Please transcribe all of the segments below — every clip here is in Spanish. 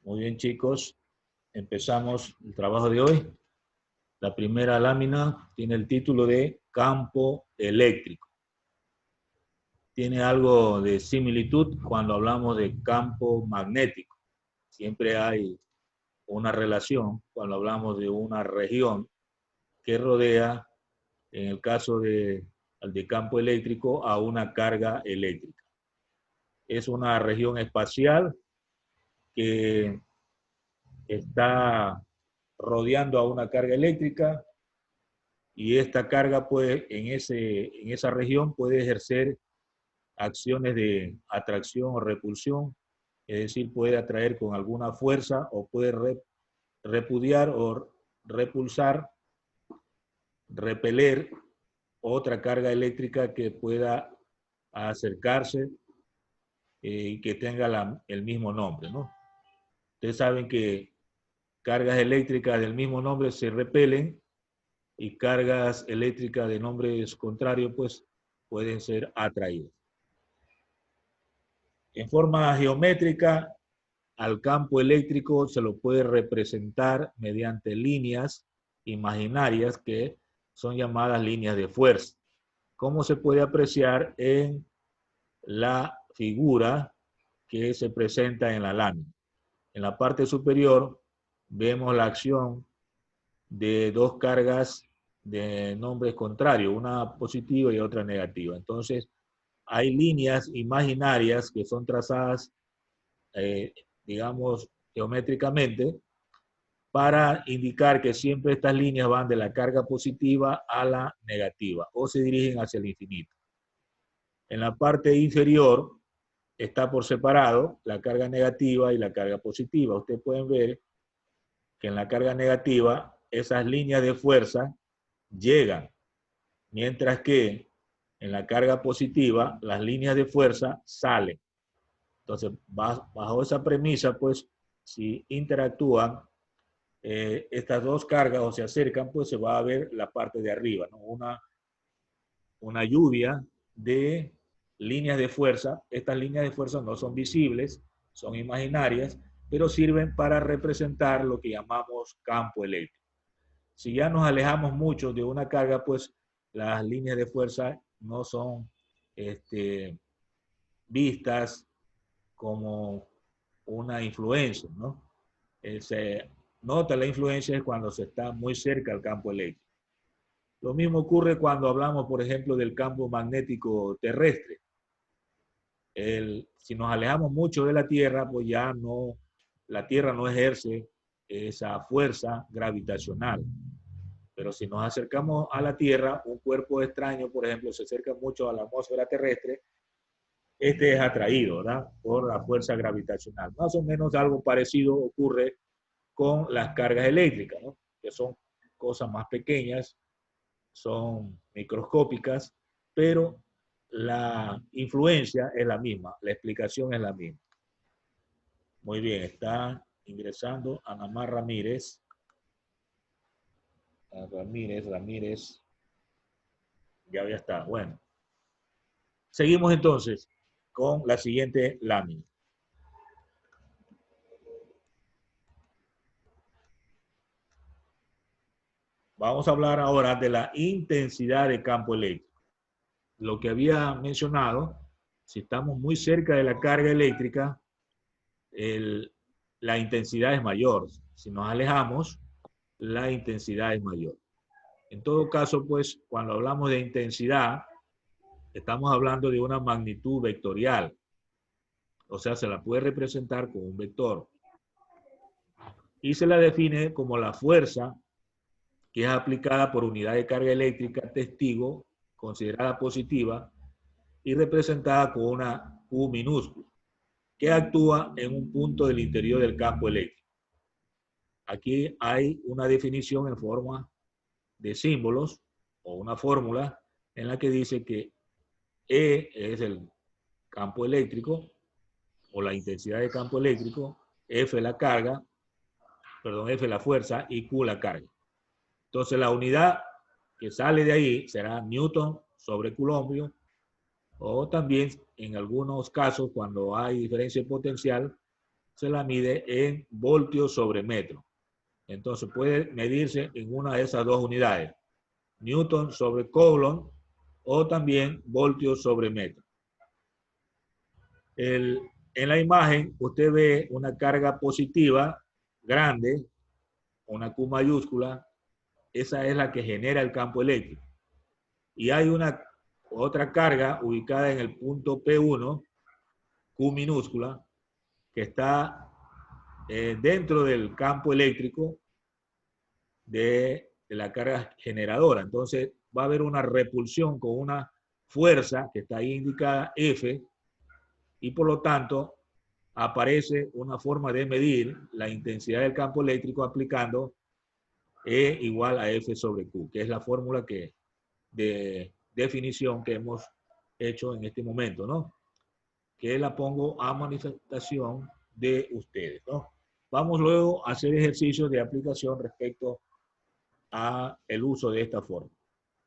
Muy bien, chicos. Empezamos el trabajo de hoy. La primera lámina tiene el título de campo eléctrico. Tiene algo de similitud cuando hablamos de campo magnético. Siempre hay una relación cuando hablamos de una región que rodea, en el caso de campo eléctrico, a una carga eléctrica. Es una región espacial que está rodeando a una carga eléctrica y esta carga puede, en esa región puede ejercer acciones de atracción o repulsión, es decir, puede atraer con alguna fuerza o puede repudiar o repulsar, repeler otra carga eléctrica que pueda acercarse y que tenga el mismo nombre, ¿no? Ustedes saben que cargas eléctricas del mismo nombre se repelen y cargas eléctricas de nombres contrarios pues pueden ser atraídas. En forma geométrica, al campo eléctrico se lo puede representar mediante líneas imaginarias que son llamadas líneas de fuerza, como se puede apreciar en la figura que se presenta en la lámina. En la parte superior vemos la acción de dos cargas de nombres contrarios, una positiva y otra negativa. Entonces, hay líneas imaginarias que son trazadas, digamos, geométricamente, para indicar que siempre estas líneas van de la carga positiva a la negativa o se dirigen hacia el infinito. En la parte inferior está por separado la carga negativa y la carga positiva. Ustedes pueden ver que en la carga negativa esas líneas de fuerza llegan, mientras que en la carga positiva las líneas de fuerza salen. Entonces, bajo esa premisa, pues, si interactúan estas dos cargas o se acercan, pues se va a ver la parte de arriba, ¿no? Una lluvia de líneas de fuerza. Estas líneas de fuerza no son visibles, son imaginarias, pero sirven para representar lo que llamamos campo eléctrico. Si ya nos alejamos mucho de una carga, pues las líneas de fuerza no son vistas como una influencia, ¿no? Se nota la influencia cuando se está muy cerca al campo eléctrico. Lo mismo ocurre cuando hablamos, por ejemplo, del campo magnético terrestre. Si nos alejamos mucho de la Tierra, pues ya no, la Tierra no ejerce esa fuerza gravitacional. Pero si nos acercamos a la Tierra, un cuerpo extraño, por ejemplo, se acerca mucho a la atmósfera terrestre, este es atraído, ¿verdad?, por la fuerza gravitacional. Más o menos algo parecido ocurre con las cargas eléctricas, ¿no?, que son cosas más pequeñas, son microscópicas, pero la influencia es la misma, la explicación es la misma. Muy bien, está ingresando Anamar Ramírez. Ramírez, ya está. Bueno, seguimos entonces con la siguiente lámina. Vamos a hablar ahora de la intensidad de campo eléctrico. Lo que había mencionado, si estamos muy cerca de la carga eléctrica, la intensidad es mayor. Si nos alejamos, la intensidad es mayor. En todo caso, pues, cuando hablamos de intensidad, estamos hablando de una magnitud vectorial. O sea, se la puede representar con un vector. Y se la define como la fuerza que es aplicada por unidad de carga eléctrica testigo, considerada positiva, y representada con una Q minúscula, que actúa en un punto del interior del campo eléctrico. Aquí hay una definición en forma de símbolos o una fórmula en la que dice que E es el campo eléctrico o la intensidad de campo eléctrico, F la carga, perdón, F la fuerza y Q la carga. Entonces la unidad que sale de ahí será Newton sobre Coulombio, o también en algunos casos cuando hay diferencia de potencial se la mide en voltios sobre metro. Entonces puede medirse en una de esas dos unidades, Newton sobre Coulomb o también voltios sobre metro. En la imagen usted ve una carga positiva grande, una Q mayúscula, esa es la que genera el campo eléctrico. Y hay una otra carga ubicada en el punto P1, Q minúscula, que está dentro del campo eléctrico de la carga generadora. Entonces va a haber una repulsión con una fuerza que está ahí indicada F, y por lo tanto aparece una forma de medir la intensidad del campo eléctrico aplicando E igual a F sobre Q, que es la fórmula de definición que hemos hecho en este momento, ¿no? Que la pongo a manifestación de ustedes, ¿no? Vamos luego a hacer ejercicios de aplicación respecto a el uso de esta forma.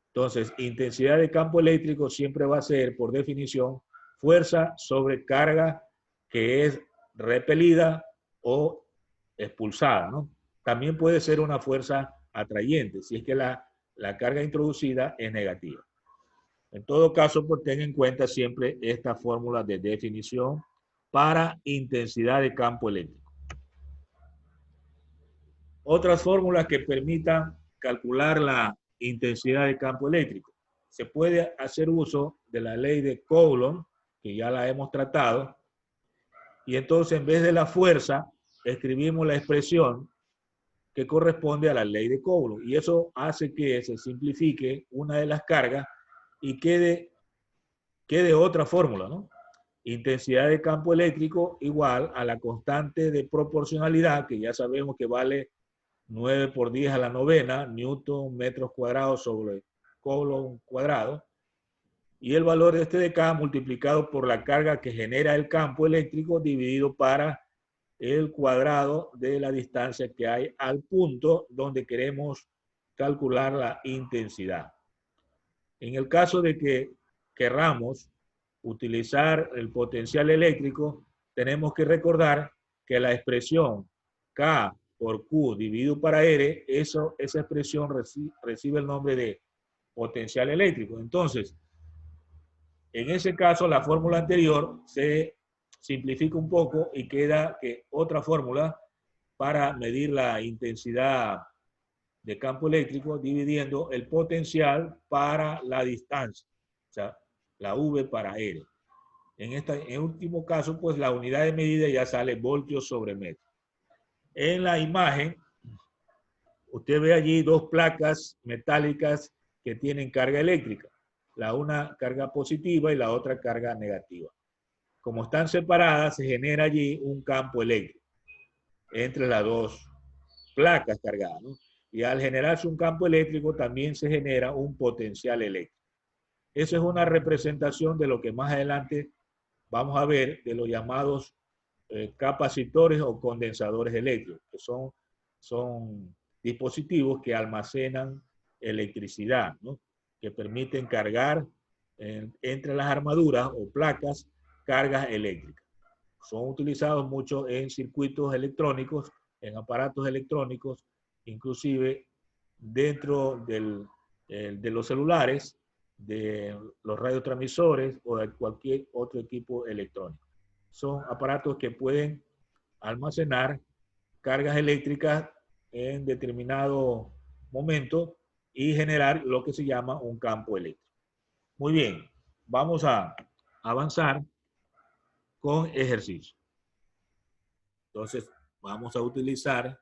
Entonces, intensidad de campo eléctrico siempre va a ser, por definición, fuerza sobre carga que es repelida o expulsada, ¿no? También puede ser una fuerza atrayente, si es que la carga introducida es negativa. En todo caso, pues tenga en cuenta siempre esta fórmula de definición para intensidad de campo eléctrico. Otras fórmulas que permitan calcular la intensidad de campo eléctrico. Se puede hacer uso de la ley de Coulomb, que ya la hemos tratado, y entonces en vez de la fuerza, escribimos la expresión que corresponde a la ley de Coulomb, y eso hace que se simplifique una de las cargas y quede otra fórmula, ¿no? Intensidad de campo eléctrico igual a la constante de proporcionalidad, que ya sabemos que vale 9 por 10 a la novena, newton metros cuadrados sobre Coulomb cuadrado, y el valor de este de K multiplicado por la carga que genera el campo eléctrico dividido para el cuadrado de la distancia que hay al punto donde queremos calcular la intensidad. En el caso de que querramos utilizar el potencial eléctrico, tenemos que recordar que la expresión K por Q dividido para R, esa expresión recibe el nombre de potencial eléctrico. Entonces, en ese caso, la fórmula anterior se simplifica un poco y queda que otra fórmula para medir la intensidad de campo eléctrico dividiendo el potencial para la distancia, o sea, la V para R. En este último caso, pues la unidad de medida ya sale voltios sobre metro. En la imagen, usted ve allí dos placas metálicas que tienen carga eléctrica. La una carga positiva y la otra carga negativa. Como están separadas, se genera allí un campo eléctrico entre las dos placas cargadas, ¿no? Y al generarse un campo eléctrico también se genera un potencial eléctrico. Esa es una representación de lo que más adelante vamos a ver de los llamados capacitores o condensadores eléctricos, que son dispositivos que almacenan electricidad, ¿no? Que permiten cargar entre las armaduras o placas cargas eléctricas. Son utilizados mucho en circuitos electrónicos, en aparatos electrónicos, inclusive dentro de los celulares, de los radiotransmisores o de cualquier otro equipo electrónico. Son aparatos que pueden almacenar cargas eléctricas en determinado momento y generar lo que se llama un campo eléctrico. Muy bien, vamos a avanzar con ejercicio. Entonces, vamos a utilizar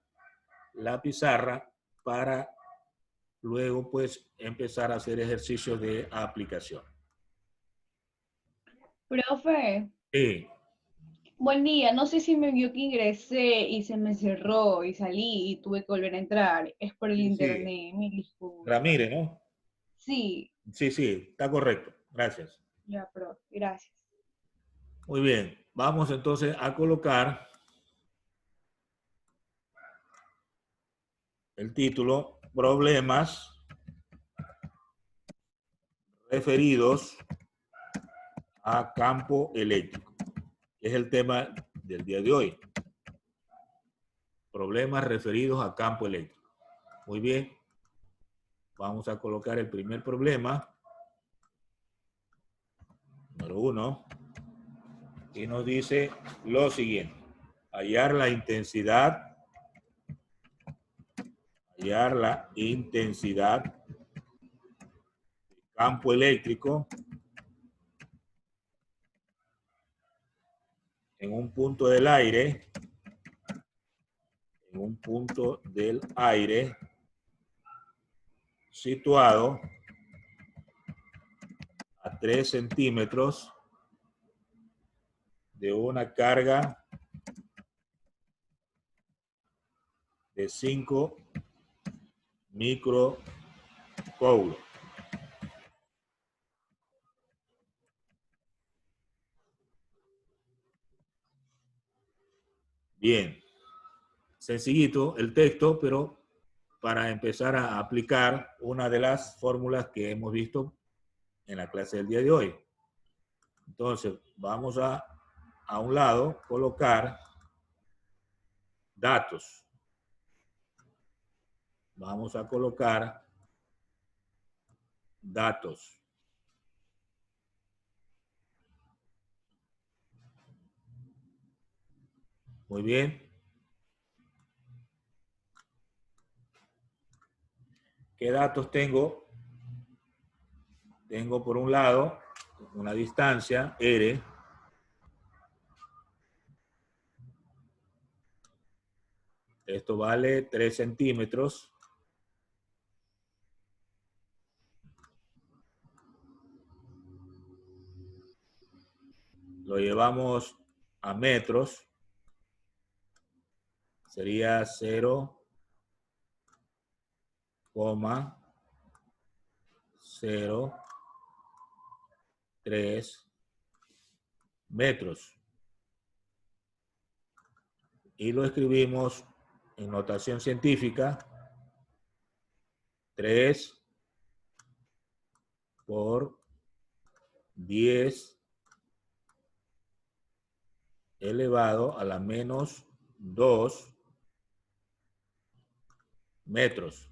la pizarra para luego, pues, empezar a hacer ejercicios de aplicación. Profe, Sí, buen día. No sé si me vio que ingresé y se me cerró y salí y tuve que volver a entrar. Es por el sí, sí. internet, mil disculpas. Ramírez, ¿no? Sí, Sí, sí, está correcto. Gracias. ya, profe, gracias. Muy bien. Vamos entonces a colocar el título, problemas referidos a campo eléctrico. Es el tema del día de hoy. Problemas referidos a campo eléctrico. Muy bien. Vamos a colocar el primer problema. Número 1. Y nos dice lo siguiente. Hallar la intensidad del campo eléctrico en un punto del aire, situado a 3 centímetros de una carga de 5 microcoulombs. Bien, sencillito el texto, pero para empezar a aplicar una de las fórmulas que hemos visto en la clase del día de hoy. Entonces, vamos a un lado colocar datos. Vamos a colocar datos. Muy bien. ¿Qué datos tengo? Tengo por un lado una distancia, R. Esto vale 3 centímetros. Lo llevamos a metros. Sería 0,03 metros. Y lo escribimos en notación científica. 3 por 10 elevado a la menos 2 metros.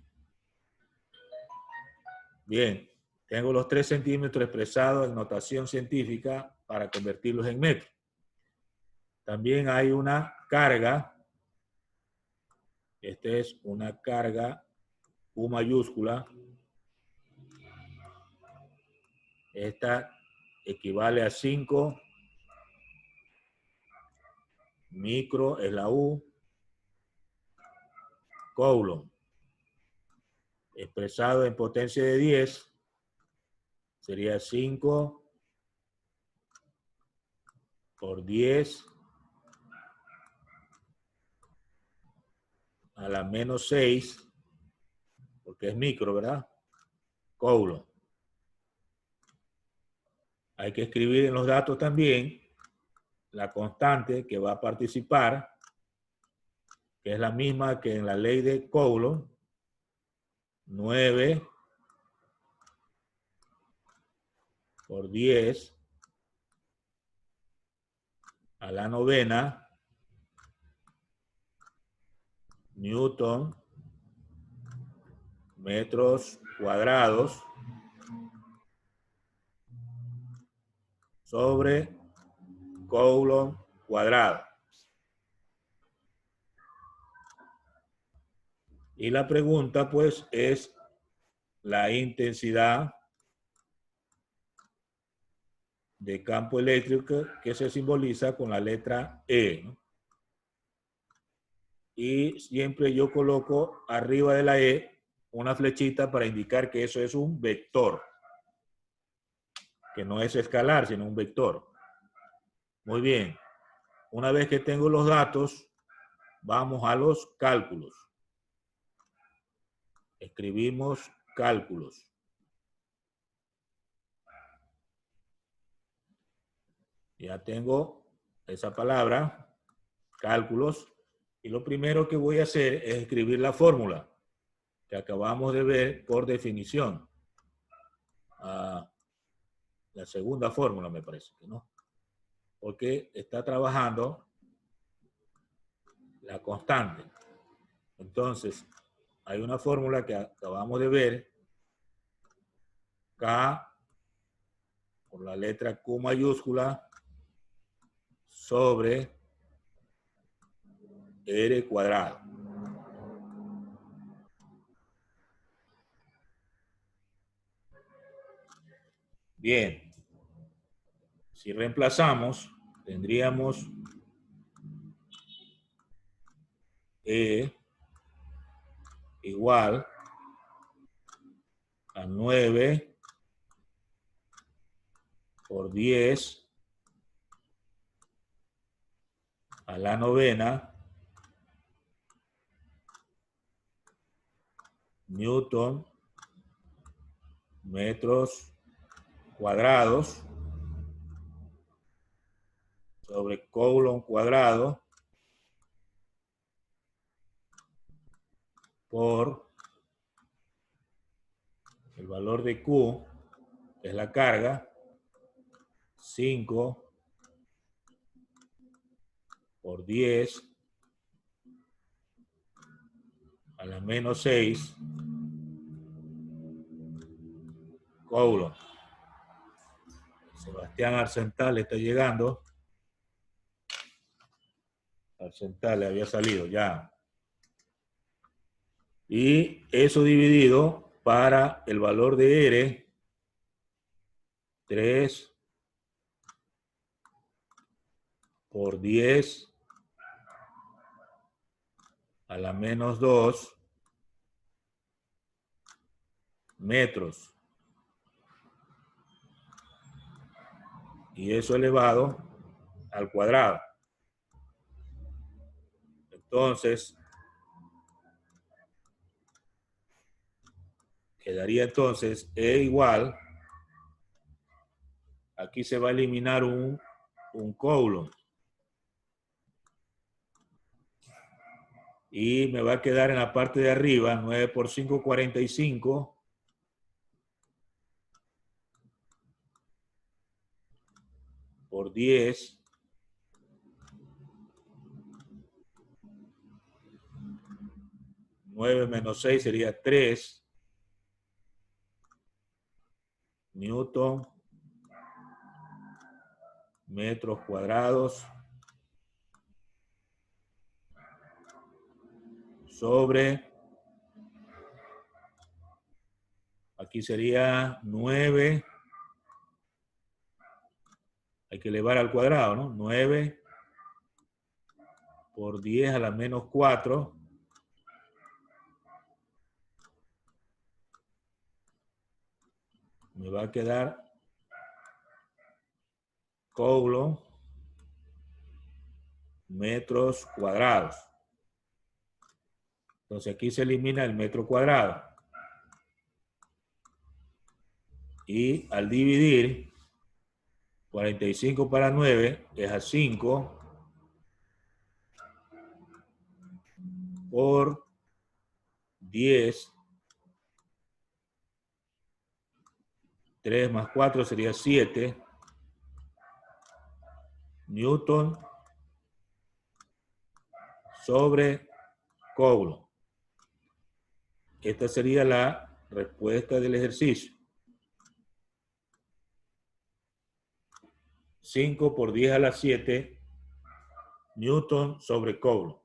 Bien, tengo los 3 centímetros expresados en notación científica para convertirlos en metros. También hay una carga. Esta es una carga U mayúscula. Esta equivale a 5 micro, es la U, coulomb. Expresado en potencia de 10, sería 5 por 10 a la menos 6, porque es micro, ¿verdad? Coulomb. Hay que escribir en los datos también la constante que va a participar, que es la misma que en la ley de Coulomb, 9 por 10 a la novena newton metros cuadrados sobre coulomb cuadrado. Y la pregunta, pues, es la intensidad de campo eléctrico que se simboliza con la letra E, ¿no? Y siempre yo coloco arriba de la E una flechita para indicar que eso es un vector, que no es escalar, sino un vector. Muy bien. Una vez que tengo los datos, vamos a los cálculos. Escribimos cálculos. Ya tengo esa palabra, cálculos, y lo primero que voy a hacer es escribir la fórmula que acabamos de ver por definición. La segunda fórmula me parece que no, porque está trabajando la constante. Entonces, hay una fórmula que acabamos de ver. K por la letra Q mayúscula sobre R cuadrado. Bien. Si reemplazamos, tendríamos E igual a 9 por 10 a la novena Newton metros cuadrados sobre Coulomb cuadrado por el valor de Q, que es la carga, 5 por 10 a la menos 6 Coulomb. Sebastián Arcental está llegando. Arcental le había salido ya. Y eso dividido para el valor de R, 3 por 10 a la menos 2 metros. Y eso elevado al cuadrado. Entonces, quedaría entonces E igual, aquí se va a eliminar un Coulomb. Y me va a quedar en la parte de arriba, 9 por 5, 45. Por 10. Nueve menos 6 sería 3. Newton metros cuadrados sobre, aquí sería 9, hay que elevar al cuadrado, ¿no? 9 por 10 a la menos 4 me va a quedar Coulomb metros cuadrados. Entonces aquí se elimina el metro cuadrado. Y al dividir, 45 para 9 es a 5 por 10. 3 más 4 sería 7. Newton sobre Coulomb. Esta sería la respuesta del ejercicio. 5 por 10 a la 7 Newton sobre Coulomb.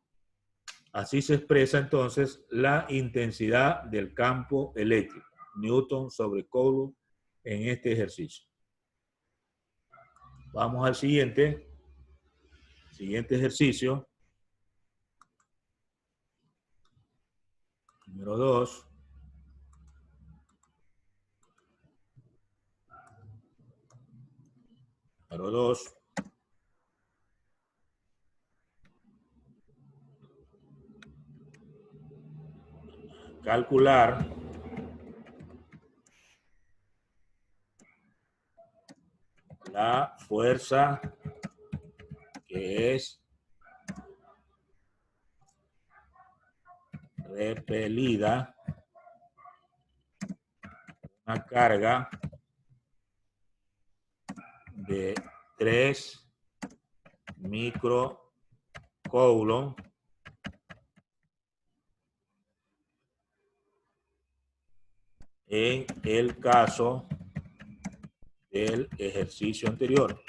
Así se expresa entonces la intensidad del campo eléctrico. Newton sobre Coulomb en este ejercicio. Vamos al siguiente ejercicio. Número 2. Número 2. Calcular la fuerza que es repelida, una carga de 3 microcoulomb en el caso del ejercicio anterior.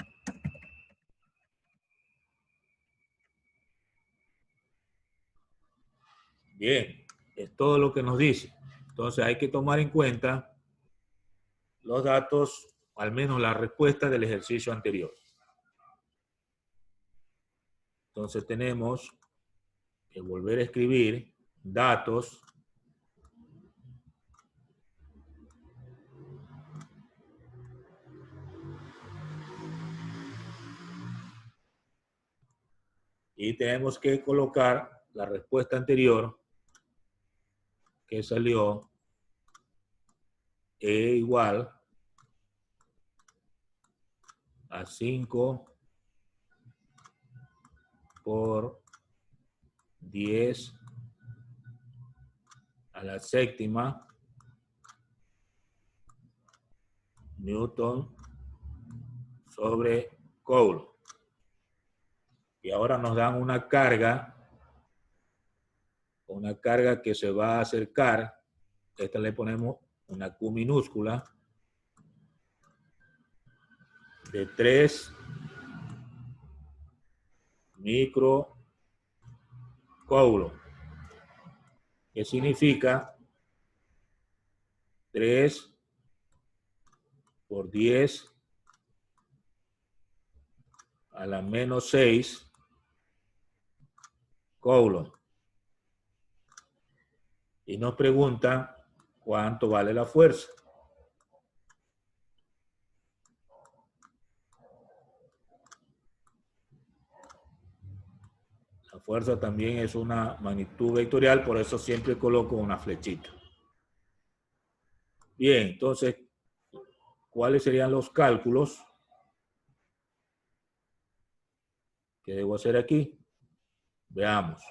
Bien, es todo lo que nos dice. Entonces hay que tomar en cuenta los datos, al menos la respuesta del ejercicio anterior. Entonces tenemos que volver a escribir datos y tenemos que colocar la respuesta anterior que salió E igual a 5 por 10 a la séptima Newton sobre Coulomb. Y ahora nos dan una carga que se va a acercar. Esta le ponemos una Q minúscula de 3 microcoulomb, que significa 3 por 10 a la menos 6 Coulomb. Y nos preguntan cuánto vale la fuerza. La fuerza también es una magnitud vectorial, por eso siempre coloco una flechita. Bien, entonces, ¿cuáles serían los cálculos que debo hacer aquí? Veamos.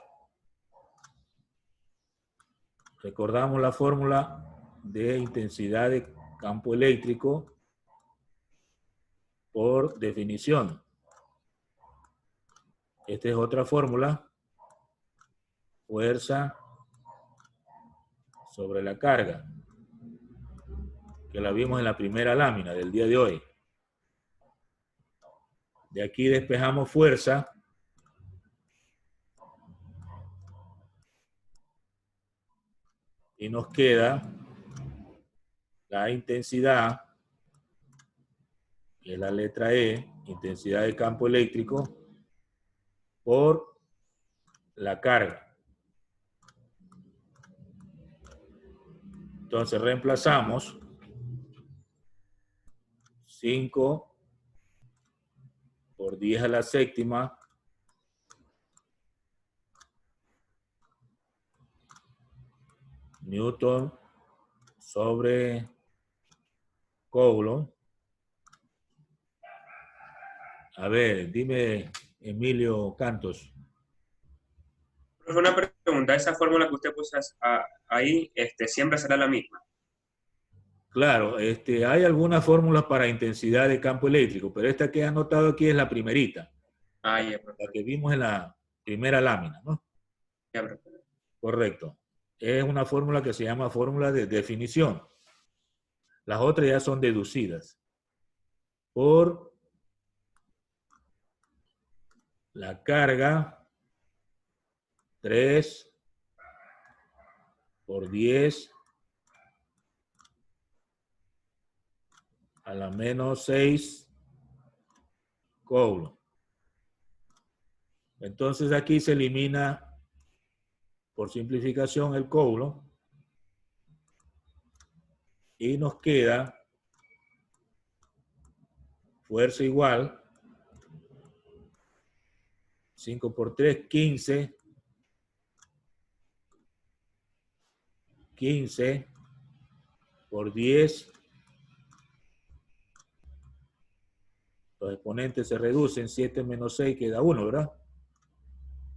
Recordamos la fórmula de intensidad de campo eléctrico por definición. Esta es otra fórmula. Fuerza sobre la carga, que la vimos en la primera lámina del día de hoy. De aquí despejamos fuerza. Y nos queda la intensidad, que es la letra E, intensidad de campo eléctrico, por la carga. Entonces reemplazamos 5 por 10 a la séptima Newton sobre Coulomb. A ver, dime, Emilio Cantos. Una pregunta, esa fórmula que usted puso ahí, siempre será la misma. Claro, hay algunas fórmulas para intensidad de campo eléctrico, pero esta que he anotado aquí es la primerita. Ya, la que vimos en la primera lámina, ¿no? Ya, Correcto. Es una fórmula que se llama fórmula de definición. Las otras ya son deducidas por la carga 3 por 10 a la menos 6 Coulomb. Entonces aquí se elimina por simplificación el Coulomb y nos queda fuerza igual 5 por 3, 15. 15 por 10. Los exponentes se reducen, 7 menos 6 queda 1, ¿verdad?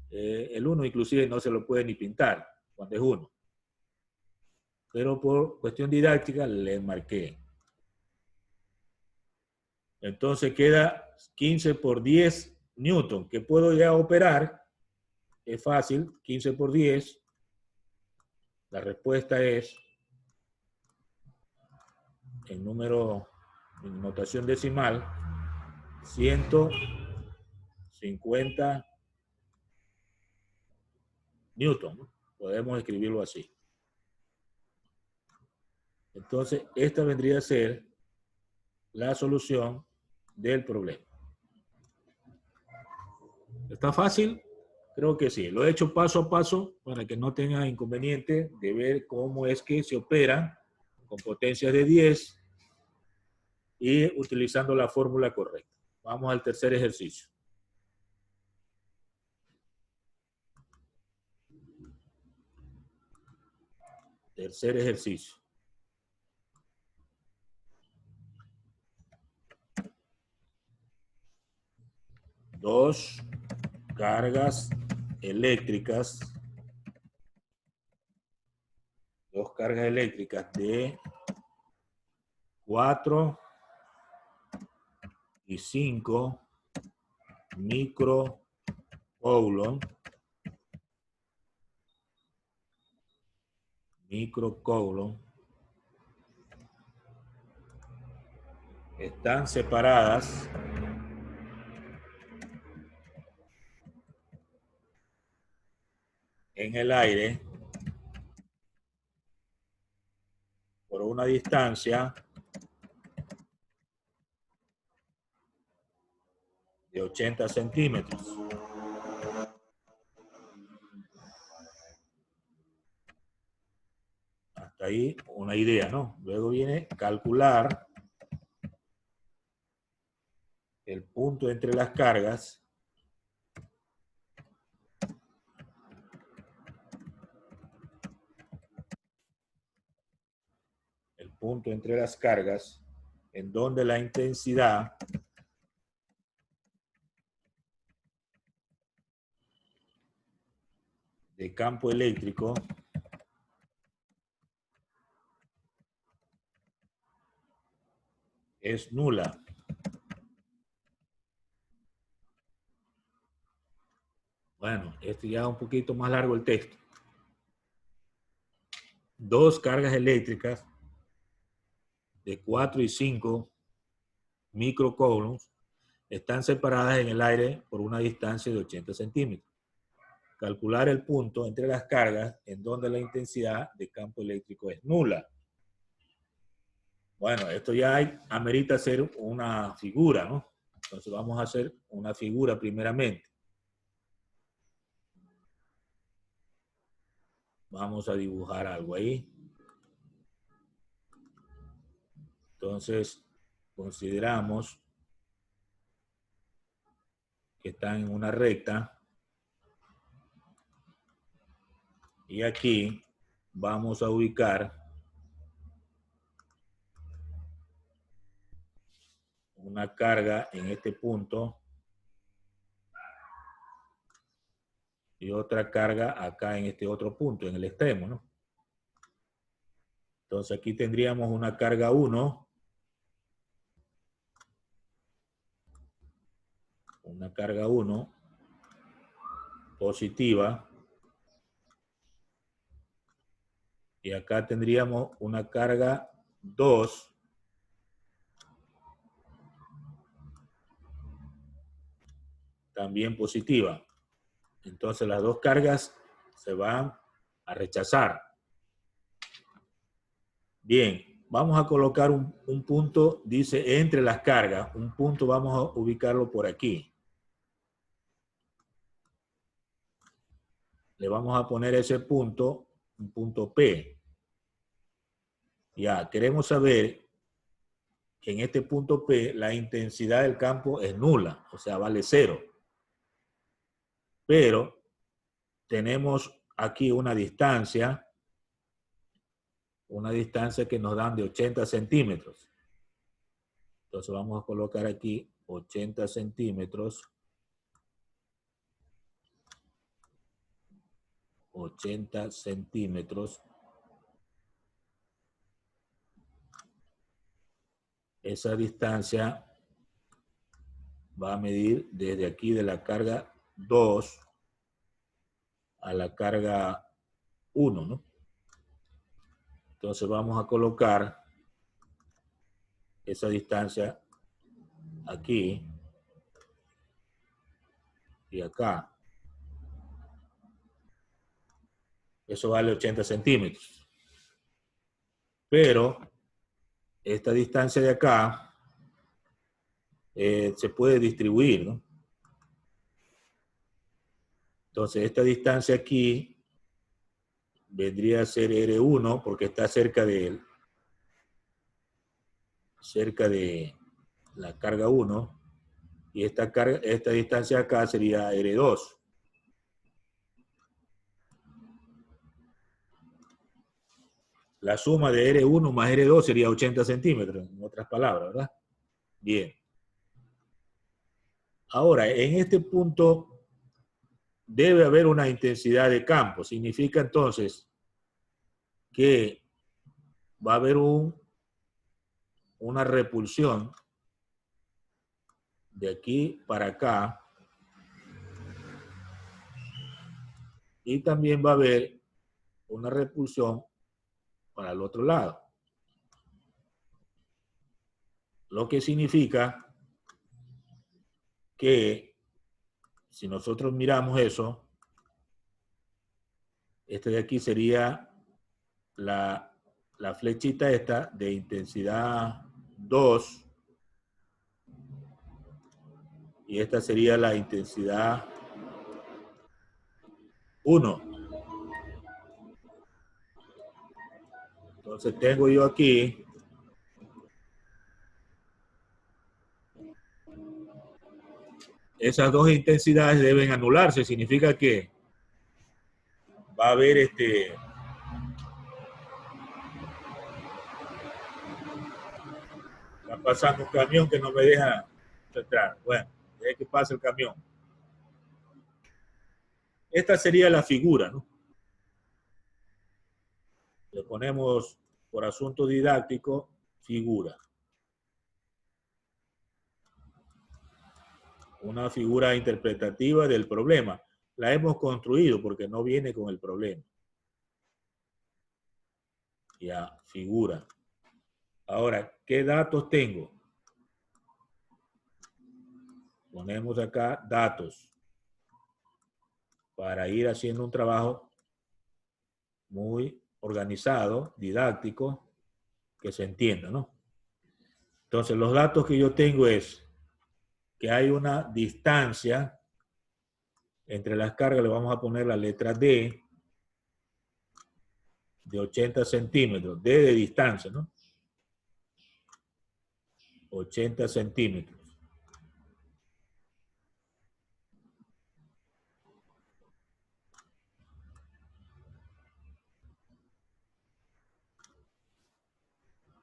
El 1 inclusive no se lo puede ni pintar cuando es 1. Pero por cuestión didáctica le marqué. Entonces queda 15 por 10 Newton, que puedo ya operar. Es fácil, 15 por 10. La respuesta es en número, en notación decimal, 150 newton, ¿no? Podemos escribirlo así. Entonces, esta vendría a ser la solución del problema. ¿Está fácil? Creo que sí. Lo he hecho paso a paso para que no tenga inconveniente de ver cómo es que se opera con potencias de 10 y utilizando la fórmula correcta. Vamos al tercer ejercicio. Tercer ejercicio. Dos cargas eléctricas. Dos cargas eléctricas de 4 y 5 microcoulomb. Microcoulomb. Están separadas en el aire por una distancia de 80 centímetros. Hasta ahí una idea, ¿no? Luego viene calcular el punto entre las cargas. El punto entre las cargas en donde la intensidad de campo eléctrico es nula. Bueno, este ya es un poquito más largo el texto. Dos cargas eléctricas de 4 y 5 microcoulombs están separadas en el aire por una distancia de 80 centímetros. Calcular el punto entre las cargas en donde la intensidad de campo eléctrico es nula. Bueno, esto ya amerita hacer una figura, ¿no? Entonces vamos a hacer una figura primeramente. Vamos a dibujar algo ahí. Entonces, consideramos que están en una recta. Y aquí vamos a ubicar una carga en este punto y otra carga acá en este otro punto, en el extremo, ¿no? Entonces aquí tendríamos una carga 1, una carga 1 positiva, y acá tendríamos una carga 2 también positiva. Entonces las dos cargas se van a rechazar. Bien, vamos a colocar un punto, dice, entre las cargas. Un punto vamos a ubicarlo por aquí. Le vamos a poner ese punto, un punto P. Ya, queremos saber que en este punto P la intensidad del campo es nula, o sea, vale 0. Pero tenemos aquí una distancia que nos dan de 80 centímetros. Entonces vamos a colocar aquí 80 centímetros. 80 centímetros. Esa distancia va a medir desde aquí de la carga 2 a la carga 1, ¿no? Entonces vamos a colocar esa distancia aquí y acá. Eso vale 80 centímetros. Pero esta distancia de acá se puede distribuir, ¿no? Entonces, esta distancia aquí vendría a ser R1 porque está cerca de la carga 1 y esta distancia acá sería R2. La suma de R1 más R2 sería 80 centímetros, en otras palabras, ¿verdad? Bien. Ahora, en este punto debe haber una intensidad de campo. Significa entonces que va a haber una repulsión de aquí para acá y también va a haber una repulsión para el otro lado. Lo que significa que si nosotros miramos eso, este de aquí sería la flechita esta de intensidad 2 y esta sería la intensidad 1. Entonces tengo yo aquí esas dos intensidades deben anularse. Significa que va a haber está pasando un camión que no me deja entrar. Bueno, deje que pase el camión. Esta sería la figura, ¿no? Le ponemos por asunto didáctico figura. Una figura interpretativa del problema. La hemos construido porque no viene con el problema. Ya, figura. Ahora, ¿qué datos tengo? Ponemos acá datos para ir haciendo un trabajo muy organizado, didáctico, que se entienda, ¿no? Entonces, los datos que yo tengo es que hay una distancia entre las cargas, le vamos a poner la letra D, de 80 centímetros, D de distancia, ¿no? 80 centímetros.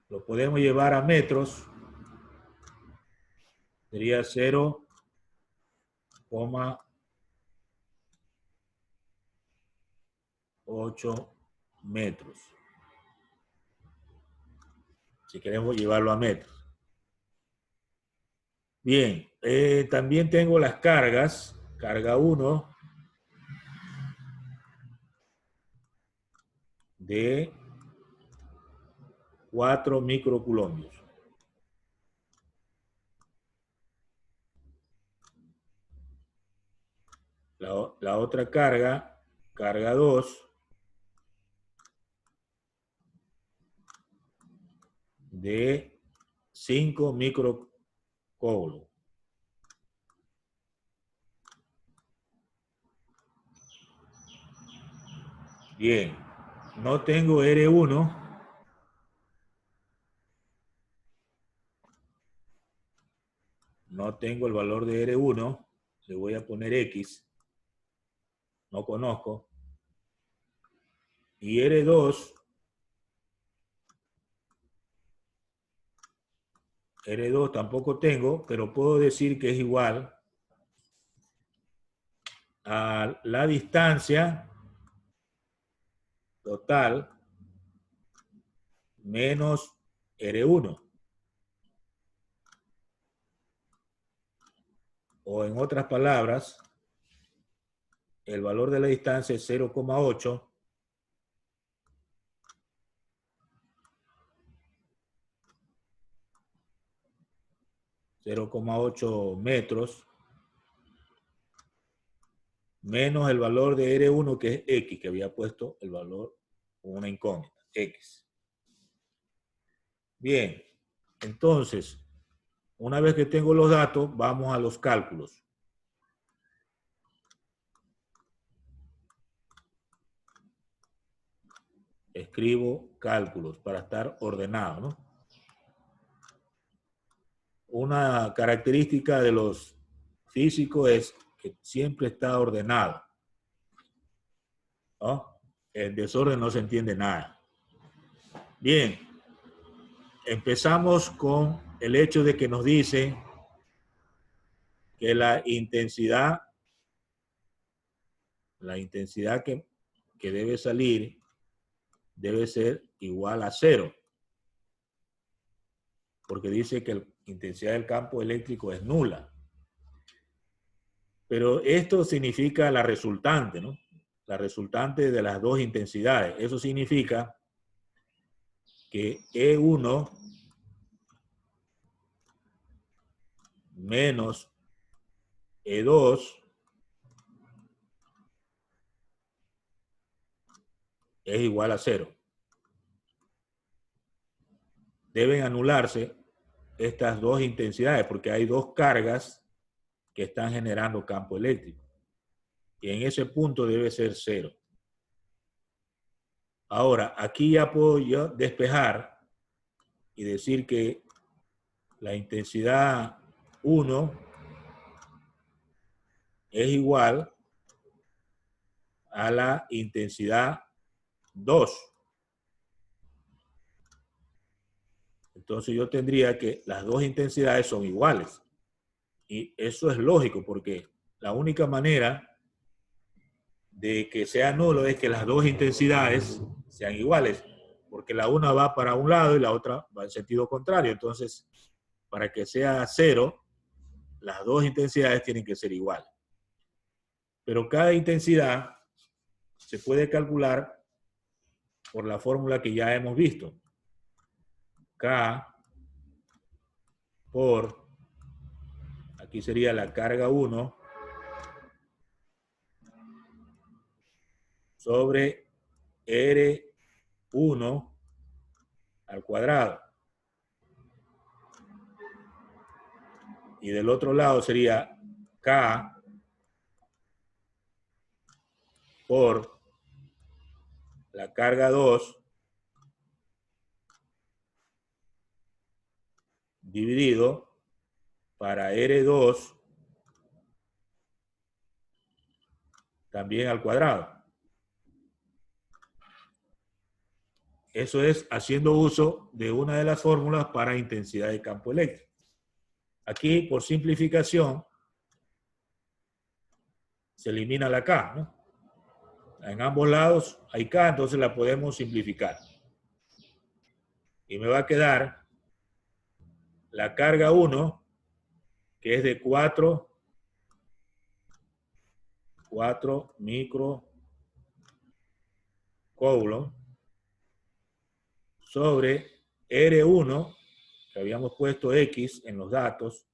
Lo podemos llevar a metros. Sería 0,8 metros. Si queremos llevarlo a metros. Bien, también tengo las cargas. Carga 1 de 4 microcoulombios. La otra carga, carga 2, de 5 microcoulombs. Bien, no tengo R1. No tengo el valor de R1. Le voy a poner X. No conozco. Y R2. R2 tampoco tengo, pero puedo decir que es igual a la distancia total menos R1. O en otras palabras, el valor de la distancia es 0,8 0,8 metros, menos el valor de R1 que es X, que había puesto el valor con una incógnita, X. Bien, entonces, una vez que tengo los datos, vamos a los cálculos. Escribo cálculos para estar ordenado, ¿no? Una característica de los físicos es que siempre está ordenado, ¿no? El desorden no se entiende nada. Bien, empezamos con el hecho de que nos dice que la intensidad que debe salir debe ser igual a 0. Porque dice que la intensidad del campo eléctrico es nula. Pero esto significa la resultante, ¿no? La resultante de las dos intensidades. Eso significa que E1 menos E2 es igual a 0. Deben anularse estas dos intensidades porque hay dos cargas que están generando campo eléctrico. Y en ese punto debe ser 0. Ahora, aquí ya puedo yo despejar y decir que la intensidad 1 es igual a la intensidad 2. Entonces yo tendría que las dos intensidades son iguales. Y eso es lógico porque la única manera de que sea nulo es que las dos intensidades sean iguales. Porque la una va para un lado y la otra va en sentido contrario. Entonces, para que sea 0, las dos intensidades tienen que ser iguales. Pero cada intensidad se puede calcular por la fórmula que ya hemos visto. K por, aquí sería la carga 1 sobre R1 al cuadrado. Y del otro lado sería K por la carga 2 dividido para R2 también al cuadrado. Eso es haciendo uso de una de las fórmulas para intensidad de campo eléctrico. Aquí, por simplificación, se elimina la K, ¿no? En ambos lados hay K, entonces la podemos simplificar. Y me va a quedar la carga 1, que es de 4 microcoulomb sobre R1, que habíamos puesto X en los datos,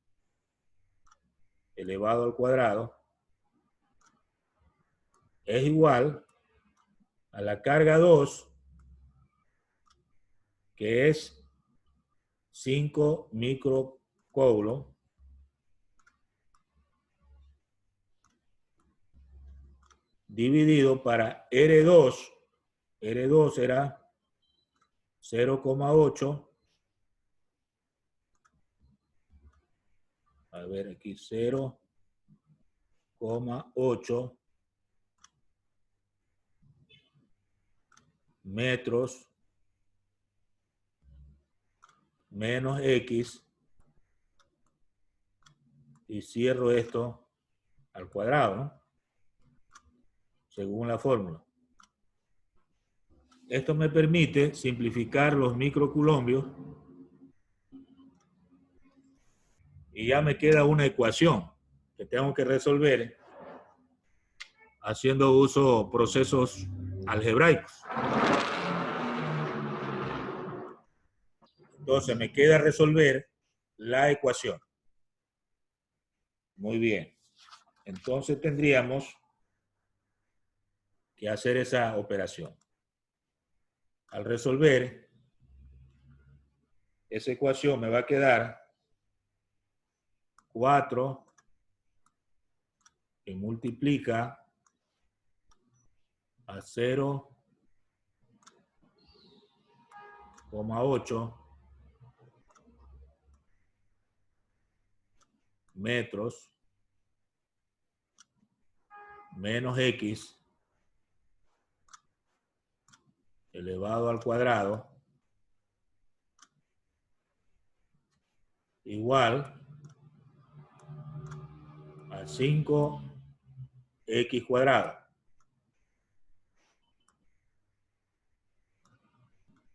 elevado al cuadrado, es igual a la carga 2, que es 5 microcoulomb dividido para R2. R2 era 0,8. A ver, aquí 0,8 metros menos X y cierro esto al cuadrado, ¿no? Según la fórmula. Esto me permite simplificar los microcoulombios y ya me queda una ecuación que tengo que resolver haciendo uso de procesos algebraicos. Entonces me queda resolver la ecuación. Muy bien. Entonces tendríamos que hacer esa operación. Al resolver, esa ecuación me va a quedar 4 que multiplica a 0,8 metros menos x elevado al cuadrado igual a 5x cuadrado.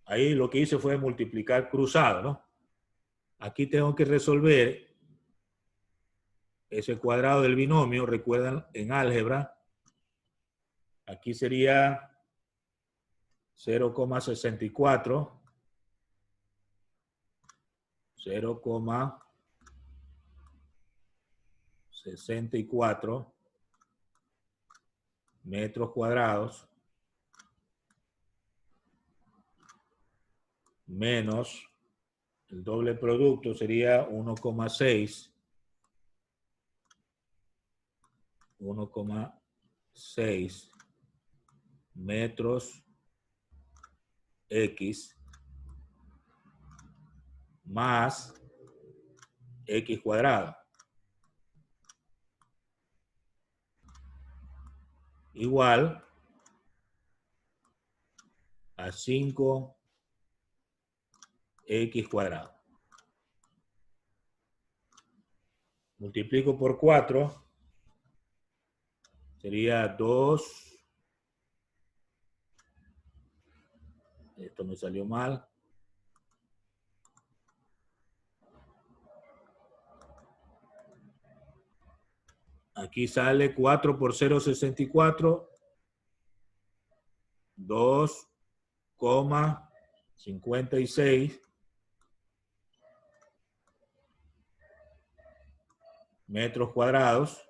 Ahí lo que hice fue multiplicar cruzado, ¿no? Aquí tengo que resolver ese cuadrado del binomio. Recuerdan, en álgebra, aquí sería 0,64, 0,64 metros cuadrados menos el doble producto sería 1,6 metros x más x cuadrado igual a 5x cuadrado. Multiplico por 4, sería 2. Esto me salió mal. Aquí sale 4 por 0,64, 2,56 metros cuadrados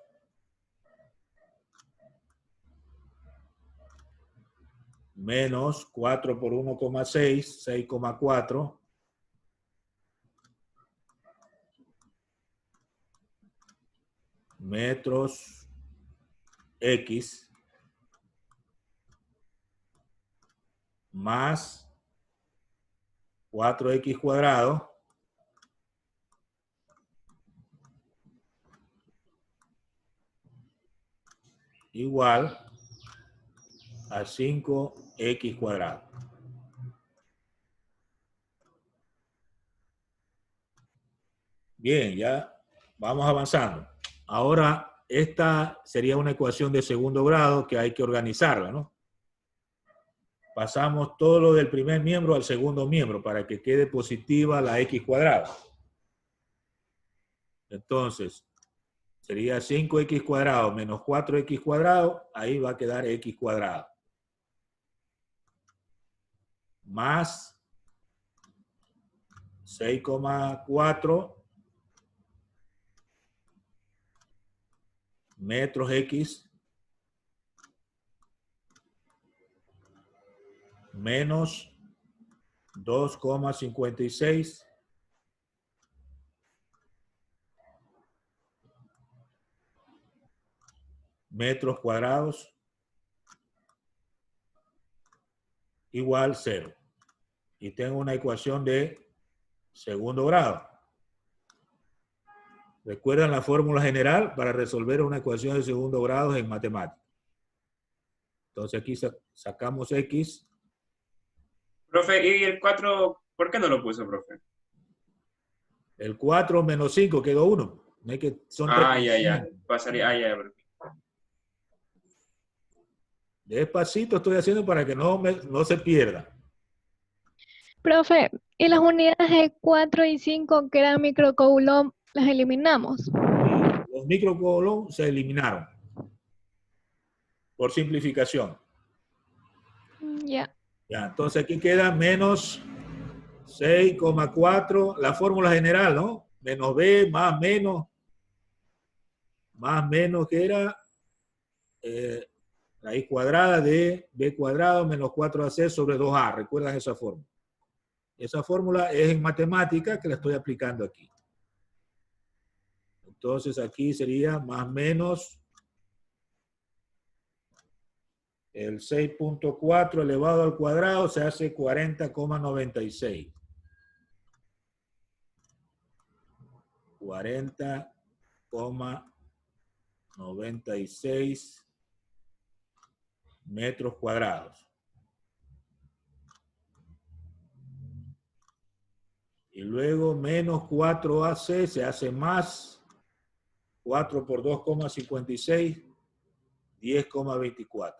menos 4 por 1,6, 6,4 metros x más 4x cuadrado igual a 5x cuadrado. Bien, ya vamos avanzando. Ahora, esta sería una ecuación de segundo grado que hay que organizarla, ¿no? Pasamos todo lo del primer miembro al segundo miembro para que quede positiva la x cuadrada. Entonces, sería 5x cuadrado menos 4x cuadrado, ahí va a quedar x cuadrado. Más 6,4 metros x menos 2,56 metros cuadrados igual 0. Y tengo una ecuación de segundo grado. ¿Recuerdan la fórmula general para resolver una ecuación de segundo grado en matemáticas? Entonces aquí sacamos x. Profe, ¿y el 4 por qué no lo puso, profe? El 4 menos 5 quedó 1. No hay que, son ya. Pasaría, ya, profe. Despacito estoy haciendo para que no se pierda. Profe, ¿y las unidades de 4 y 5 que eran microcoulomb las eliminamos? Los microcoulomb se eliminaron por simplificación. Ya. Ya, entonces aquí queda menos 6,4, la fórmula general, ¿no? Menos b más menos más menos que era raíz cuadrada de b cuadrado menos 4ac sobre 2a. ¿Recuerdan esa fórmula? Esa fórmula es en matemática que la estoy aplicando aquí. Entonces aquí sería más menos el 6.4 elevado al cuadrado se hace 40,96. 40,96 metros cuadrados. Y luego menos 4AC se hace más 4 por 2,56, 10,24.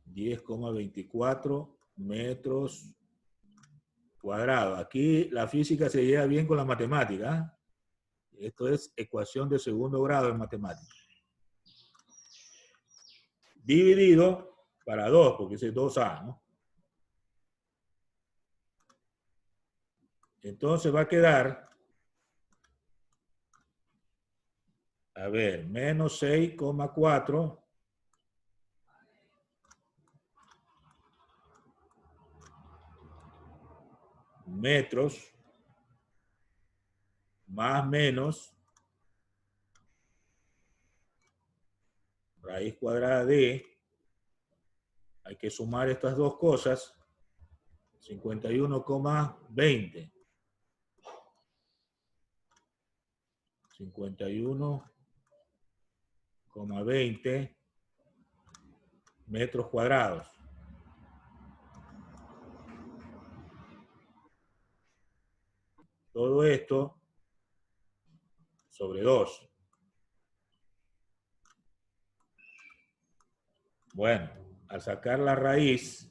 10,24 metros cuadrados. Aquí la física se lleva bien con la matemática. Esto es ecuación de segundo grado en matemática. Dividido para 2, porque ese es 2A, ¿no? Entonces va a quedar, a ver, menos 6,4 metros más menos raíz cuadrada de, hay que sumar estas dos cosas, 51,20. 51,20 metros cuadrados. Todo esto sobre 2. Bueno, al sacar la raíz,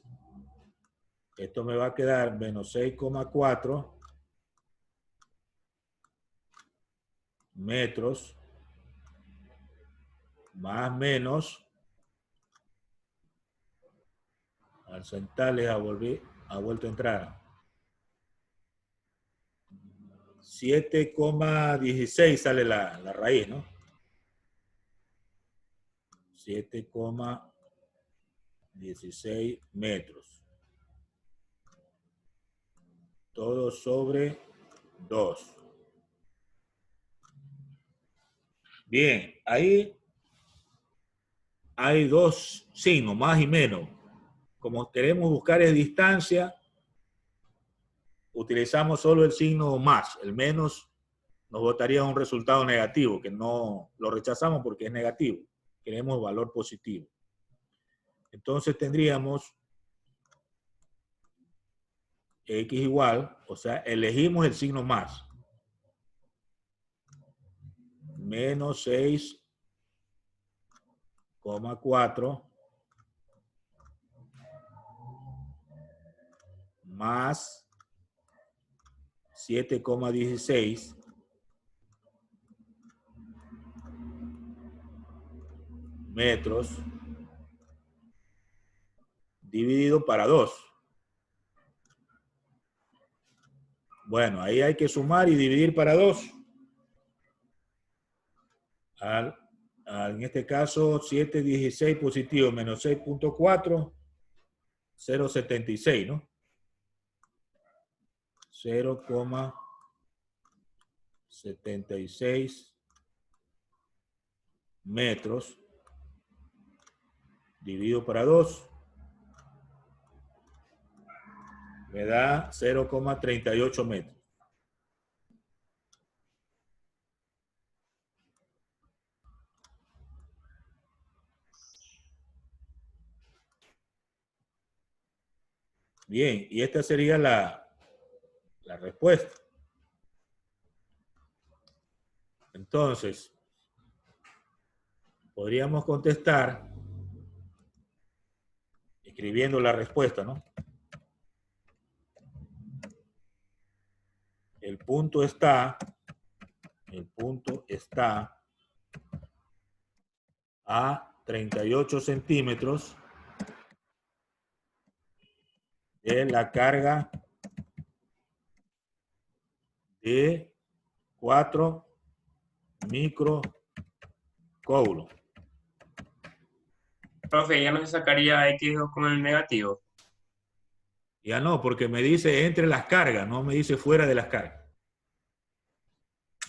esto me va a quedar menos 6,4 metros más menos, al centales ha vuelto a entrar, 7,16 sale la raíz, ¿no? 7,16 metros. Todo sobre 2. Bien, ahí hay dos signos, más y menos. Como queremos buscar es distancia, utilizamos solo el signo más. El menos nos botaría un resultado negativo, que no lo rechazamos porque es negativo. Queremos valor positivo. Entonces tendríamos x igual, o sea, elegimos el signo más. Menos 6,4 más 7,16 metros dividido para 2. Bueno, ahí hay que sumar y dividir para 2. En este caso, 7,16 positivo menos 6,4, 0,76, ¿no? 0,76 metros dividido para 2 me da 0,38 metros. Bien, y esta sería la respuesta. Entonces, podríamos contestar escribiendo la respuesta, ¿no? El punto está a 38 centímetros de la carga de 4 microcoulombs. Profe, ya no se sacaría X2 con el negativo. Ya no, porque me dice entre las cargas, no me dice fuera de las cargas.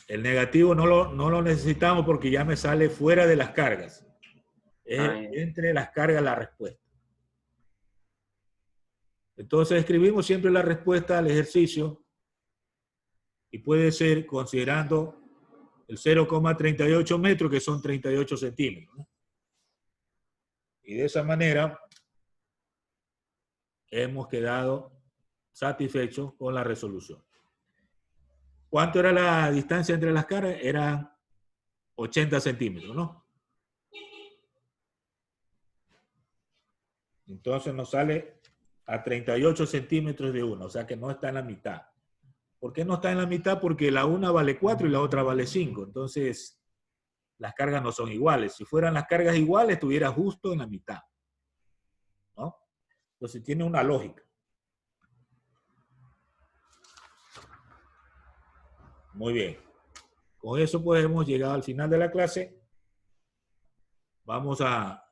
El negativo no lo necesitamos porque ya me sale fuera de las cargas. Entre las cargas la respuesta. Entonces escribimos siempre la respuesta al ejercicio y puede ser considerando el 0,38 metros, que son 38 centímetros, ¿no? Y de esa manera hemos quedado satisfechos con la resolución. ¿Cuánto era la distancia entre las cargas? Eran 80 centímetros, ¿no? Entonces nos sale a 38 centímetros de una, o sea que no está en la mitad. ¿Por qué no está en la mitad? Porque la una vale 4 y la otra vale 5. Entonces, las cargas no son iguales. Si fueran las cargas iguales, estuviera justo en la mitad, ¿no? Entonces tiene una lógica. Muy bien. Con eso pues hemos llegado al final de la clase. Vamos a